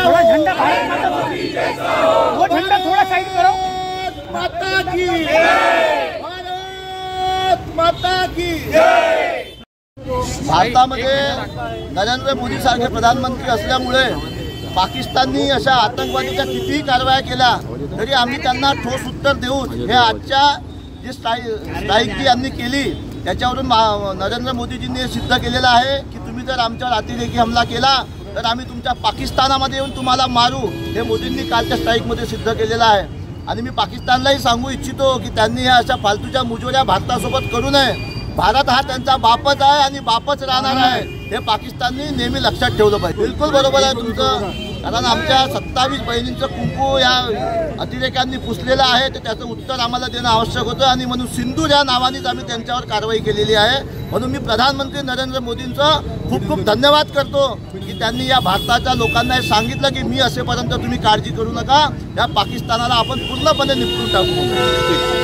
थोड़ा झंडा भारत माता वो झंडा थोड़ा साइड करो। माता की भारत माता की भारतामध्ये नरेंद्र मोदी सारखे प्रधानमंत्री असल्यामुळे पाकिस्ताननी अशा आतंकवादीच्या कितीही कारवाया केल्या तरी आम्ही त्यांना ठोस उत्तर देऊन हे आजच्या जी स्ट्राईक जी यांनी केली त्याच्यावरून नरेंद्र मोदीजींनी सिद्ध केलेलं आहे की तुम्ही जर आमच्यावर अतिरेकी हमला केला तर आम्ही तुमच्या पाकिस्तानामध्ये येऊन तुम्हाला मारू, हे मोदींनी कालच्या स्ट्राईकमध्ये सिद्ध केलेलं आहे। आणि मी पाकिस्तानलाही सांगू इच्छितो की त्यांनी ह्या अशा फालतूच्या मुजोऱ्या भारतासोबत करू नये। भारत हा त्यांचा बापच आहे आणि बापच राहणार आहे, हे पाकिस्ताननी नेहमी लक्षात ठेवलं पाहिजे। बिलकुल बरोबर आहे तुमचं, कारण आमच्या 27 बहिणींचं कुंकू या अतिरेक्यांनी पुसलेलं आहे, तर त्याचं उत्तर आम्हाला देणं आवश्यक होतं आणि म्हणून सिंधूर या नावानेच आम्ही त्यांच्यावर कारवाई केलेली आहे। म्हणून मी प्रधानमंत्री नरेंद्र मोदींचं खूप खूप धन्यवाद करतो की त्यांनी या भारताच्या लोकांना हे सांगितलं की मी असेपर्यंत तुम्ही काळजी करू नका, या पाकिस्तानाला आपण पूर्णपणे निपटून टाकू।